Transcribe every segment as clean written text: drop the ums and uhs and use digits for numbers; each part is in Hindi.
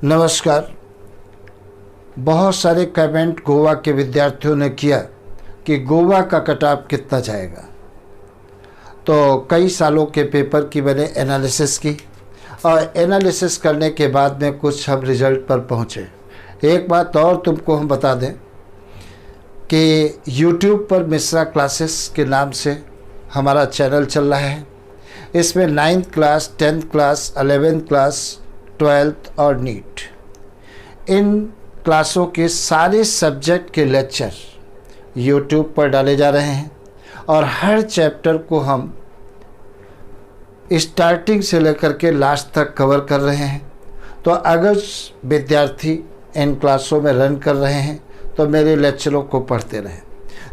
नमस्कार। बहुत सारे कमेंट गोवा के विद्यार्थियों ने किया कि गोवा का कट ऑफ कितना जाएगा। तो कई सालों के पेपर की मैंने एनालिसिस की और एनालिसिस करने के बाद में कुछ हम रिज़ल्ट पर पहुँचे। एक बात और तुमको हम बता दें कि YouTube पर मिश्रा क्लासेस के नाम से हमारा चैनल चल रहा है। इसमें 9th class, 10th class, 11th class, 12th और नीट, इन क्लासों के सारे सब्जेक्ट के लेक्चर YouTube पर डाले जा रहे हैं और हर चैप्टर को हम स्टार्टिंग से लेकर के लास्ट तक कवर कर रहे हैं। तो अगर विद्यार्थी इन क्लासों में रन कर रहे हैं तो मेरे लेक्चरों को पढ़ते रहें,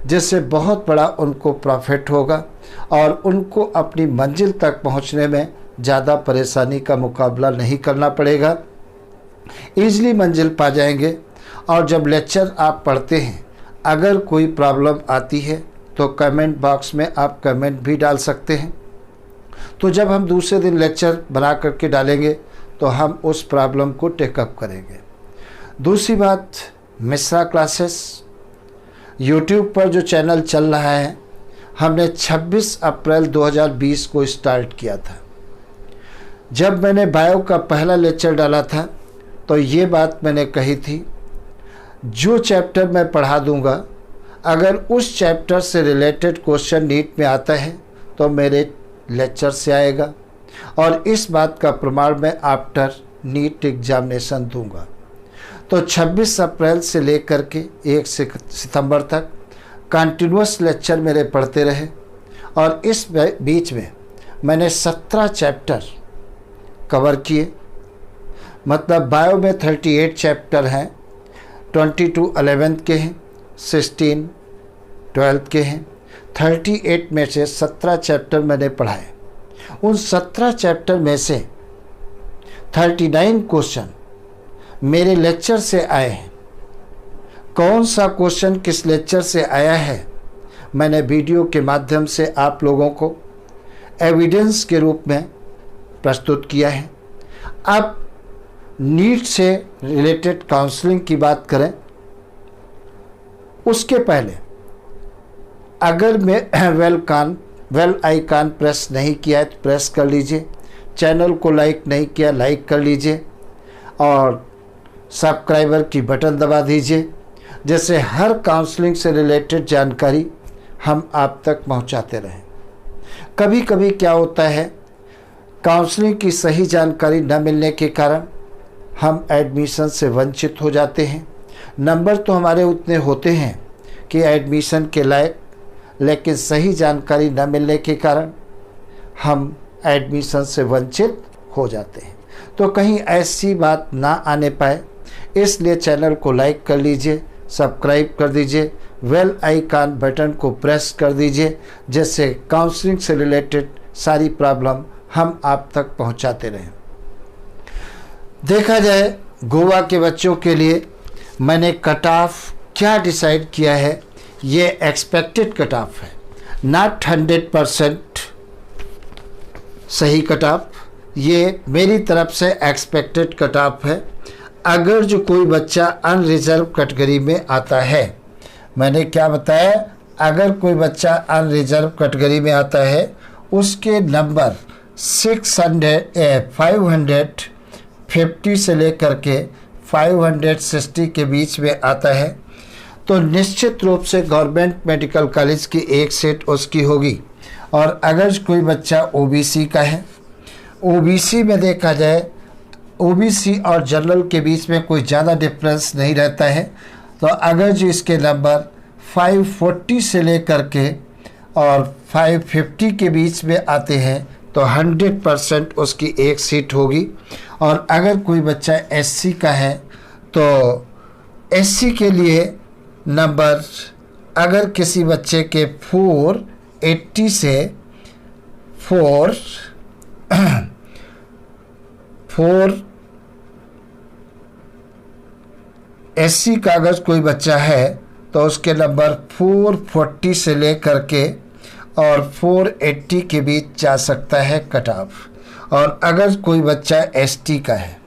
जिससे बहुत बड़ा उनको प्रॉफिट होगा और उनको अपनी मंजिल तक पहुंचने में ज़्यादा परेशानी का मुकाबला नहीं करना पड़ेगा, ईज़िली मंजिल पा जाएंगे। और जब लेक्चर आप पढ़ते हैं, अगर कोई प्रॉब्लम आती है तो कमेंट बॉक्स में आप कमेंट भी डाल सकते हैं। तो जब हम दूसरे दिन लेक्चर बना करके डालेंगे तो हम उस प्रॉब्लम को टेकअप करेंगे। दूसरी बात, मिश्रा क्लासेस YouTube पर जो चैनल चल रहा है, हमने 26 अप्रैल 2020 को स्टार्ट किया था। जब मैंने बायो का पहला लेक्चर डाला था तो ये बात मैंने कही थी, जो चैप्टर मैं पढ़ा दूंगा, अगर उस चैप्टर से रिलेटेड क्वेश्चन नीट में आता है तो मेरे लेक्चर से आएगा और इस बात का प्रमाण मैं आफ्टर नीट एग्जामिनेशन दूंगा। तो 26 अप्रैल से लेकर के 1 सितंबर तक कंटिन्यूस लेक्चर मेरे पढ़ते रहे और इस बीच में मैंने 17 चैप्टर कवर किए। मतलब बायो में 38 चैप्टर हैं, 22 11th के हैं, 16 12th के हैं। 38 में से 17 चैप्टर मैंने पढ़ाए। उन 17 चैप्टर में से 39 क्वेश्चन मेरे लेक्चर से आए हैं। कौन सा क्वेश्चन किस लेक्चर से आया है, मैंने वीडियो के माध्यम से आप लोगों को एविडेंस के रूप में प्रस्तुत किया है। अब नीट से रिलेटेड काउंसलिंग की बात करें, उसके पहले अगर मैं वेल आइकन प्रेस नहीं किया है तो प्रेस कर लीजिए, चैनल को लाइक नहीं किया लाइक कर लीजिए और सब्सक्राइबर की बटन दबा दीजिए, जैसे हर काउंसलिंग से रिलेटेड जानकारी हम आप तक पहुंचाते रहें। कभी कभी क्या होता है, काउंसलिंग की सही जानकारी न मिलने के कारण हम एडमिशन से वंचित हो जाते हैं। नंबर तो हमारे उतने होते हैं कि एडमिशन के लायक, लेकिन सही जानकारी न मिलने के कारण हम एडमिशन से वंचित हो जाते हैं। तो कहीं ऐसी बात ना आने पाए, इसलिए चैनल को लाइक कर लीजिए, सब्सक्राइब कर दीजिए, बेल आइकन बटन को प्रेस कर दीजिए, जिससे काउंसलिंग से रिलेटेड सारी प्रॉब्लम हम आप तक पहुंचाते रहें। देखा जाए गोवा के बच्चों के लिए मैंने कट ऑफ क्या डिसाइड किया है, ये एक्सपेक्टेड कट ऑफ है, नॉट 100% सही कट ऑफ, ये मेरी तरफ से एक्सपेक्टेड कट ऑफ है। अगर जो कोई बच्चा अनरिजर्व कैटेगरी में आता है, मैंने क्या बताया, अगर कोई बच्चा अनरिजर्व कैटेगरी में आता है, उसके नंबर 550 से लेकर के 560 के बीच में आता है, तो निश्चित रूप से गवर्नमेंट मेडिकल कॉलेज की एक सीट उसकी होगी। और अगर कोई बच्चा ओबीसी का है, ओबीसी में देखा जाए, ओबीसी और जनरल के बीच में कोई ज़्यादा डिफरेंस नहीं रहता है, तो अगर जो इसके नंबर 540 से लेकर के और 550 के बीच में आते हैं तो 100% उसकी एक सीट होगी। और अगर कोई बच्चा एससी का है तो एससी के लिए नंबर, अगर किसी बच्चे के 480 से 4 एससी का अगर कोई बच्चा है तो उसके नंबर 440 से लेकर के और 480 के बीच जा सकता है कट ऑफ। और अगर कोई बच्चा एसटी का है,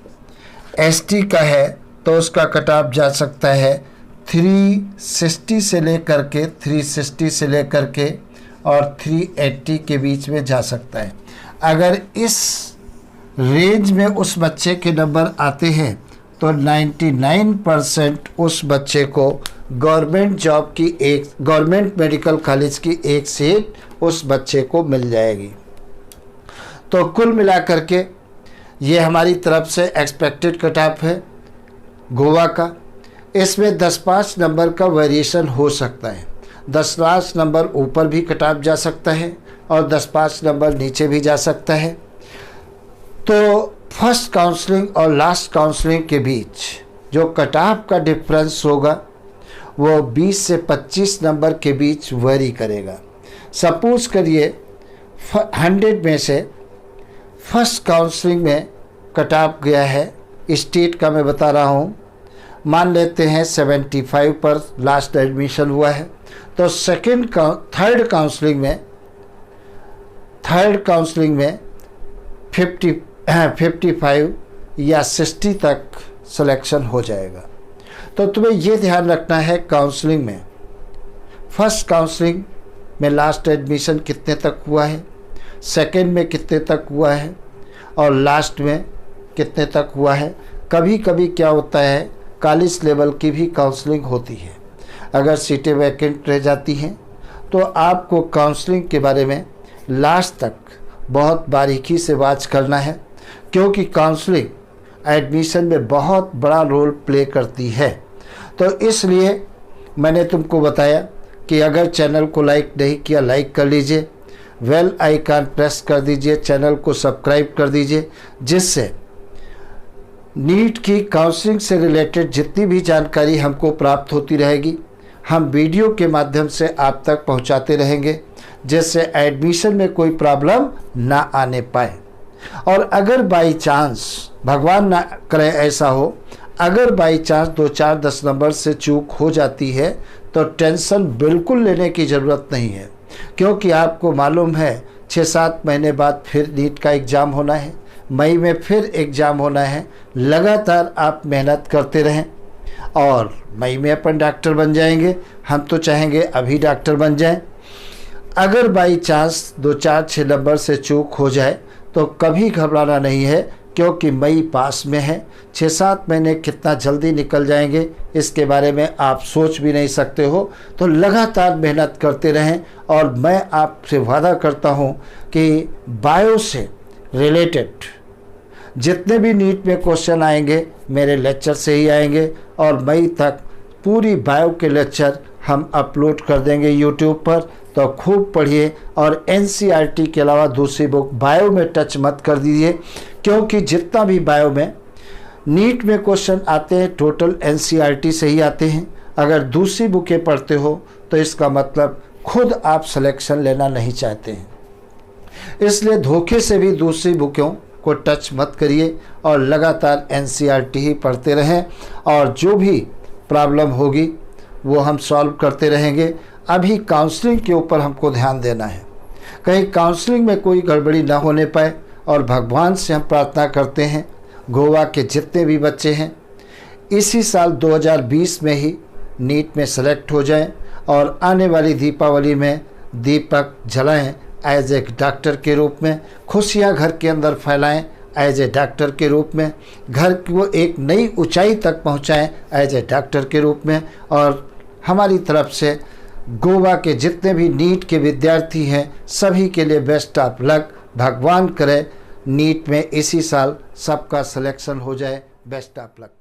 एसटी का है तो उसका कट ऑफ जा सकता है 360 से लेकर के 360 से लेकर के और 380 के बीच में जा सकता है। अगर इस रेंज में उस बच्चे के नंबर आते हैं तो 99% उस बच्चे को गवर्नमेंट जॉब की गवर्नमेंट मेडिकल कॉलेज की एक सीट उस बच्चे को मिल जाएगी। तो कुल मिलाकर के ये हमारी तरफ से एक्सपेक्टेड कट ऑफ है गोवा का। इसमें 10-5 नंबर का वेरिएशन हो सकता है, 10 नंबर ऊपर भी कट ऑफ जा सकता है और 10-5 नंबर नीचे भी जा सकता है। तो फर्स्ट काउंसलिंग और लास्ट काउंसलिंग के बीच जो कट ऑफ का डिफरेंस होगा वो 20 से 25 नंबर के बीच वेरी करेगा। सपोज करिए 100 में से फर्स्ट काउंसलिंग में कट ऑफ गया है, स्टेट का मैं बता रहा हूँ, मान लेते हैं 75 पर लास्ट एडमिशन हुआ है, तो थर्ड काउंसलिंग में 55 या 60 तक सिलेक्शन हो जाएगा। तो तुम्हें ये ध्यान रखना है काउंसलिंग में, फर्स्ट काउंसलिंग में लास्ट एडमिशन कितने तक हुआ है, सेकंड में कितने तक हुआ है और लास्ट में कितने तक हुआ है। कभी कभी क्या होता है कॉलेज लेवल की भी काउंसलिंग होती है, अगर सीटें वैकेंट रह जाती हैं तो आपको काउंसलिंग के बारे में लास्ट तक बहुत बारीकी से वाच करना है, क्योंकि काउंसलिंग एडमिशन में बहुत बड़ा रोल प्ले करती है। तो इसलिए मैंने तुमको बताया कि अगर चैनल को लाइक नहीं किया लाइक कर लीजिए, बेल आइकन प्रेस कर दीजिए, चैनल को सब्सक्राइब कर दीजिए, जिससे नीट की काउंसलिंग से रिलेटेड जितनी भी जानकारी हमको प्राप्त होती रहेगी हम वीडियो के माध्यम से आप तक पहुंचाते रहेंगे, जिससे एडमिशन में कोई प्रॉब्लम ना आने पाए। और अगर बाई चांस, भगवान ना करे ऐसा हो, अगर बाई चांस 2-4-10 नंबर से चूक हो जाती है तो टेंशन बिल्कुल लेने की ज़रूरत नहीं है, क्योंकि आपको मालूम है 6-7 महीने बाद फिर नीट का एग्ज़ाम होना है, मई में फिर एग्ज़ाम होना है। लगातार आप मेहनत करते रहें और मई में अपन डॉक्टर बन जाएंगे। हम तो चाहेंगे अभी डॉक्टर बन जाएं। अगर बाई चांस 2-4-6 नंबर से चूक हो जाए तो कभी घबराना नहीं है, क्योंकि मई पास में है। 6-7 महीने कितना जल्दी निकल जाएंगे इसके बारे में आप सोच भी नहीं सकते हो। तो लगातार मेहनत करते रहें और मैं आपसे वादा करता हूं कि बायो से रिलेटेड जितने भी नीट में क्वेश्चन आएंगे मेरे लेक्चर से ही आएंगे और मई तक पूरी बायो के लेक्चर हम अपलोड कर देंगे यूट्यूब पर। तो खूब पढ़िए और एनसीईआरटी के अलावा दूसरी बुक बायो में टच मत कर दीजिए, क्योंकि जितना भी बायो में नीट में क्वेश्चन आते हैं टोटल एनसीईआरटी से ही आते हैं। अगर दूसरी बुकें पढ़ते हो तो इसका मतलब खुद आप सिलेक्शन लेना नहीं चाहते हैं, इसलिए धोखे से भी दूसरी बुकों को टच मत करिए और लगातार एनसीईआरटी ही पढ़ते रहें और जो भी प्रॉब्लम होगी वो हम सॉल्व करते रहेंगे। अभी काउंसलिंग के ऊपर हमको ध्यान देना है, कहीं काउंसलिंग में कोई गड़बड़ी ना होने पाए। और भगवान से हम प्रार्थना करते हैं गोवा के जितने भी बच्चे हैं इसी साल 2020 में ही नीट में सेलेक्ट हो जाएं और आने वाली दीपावली में दीपक जलाएं एज ए डॉक्टर के रूप में, खुशियां घर के अंदर फैलाएं एज ए डॉक्टर के रूप में, घर को एक नई ऊंचाई तक पहुंचाएं एज ए डॉक्टर के रूप में। और हमारी तरफ से गोवा के जितने भी नीट के विद्यार्थी हैं सभी के लिए बेस्ट ऑफ लक। भगवान करे नीट में इसी साल सबका सिलेक्शन हो जाए। Best of luck.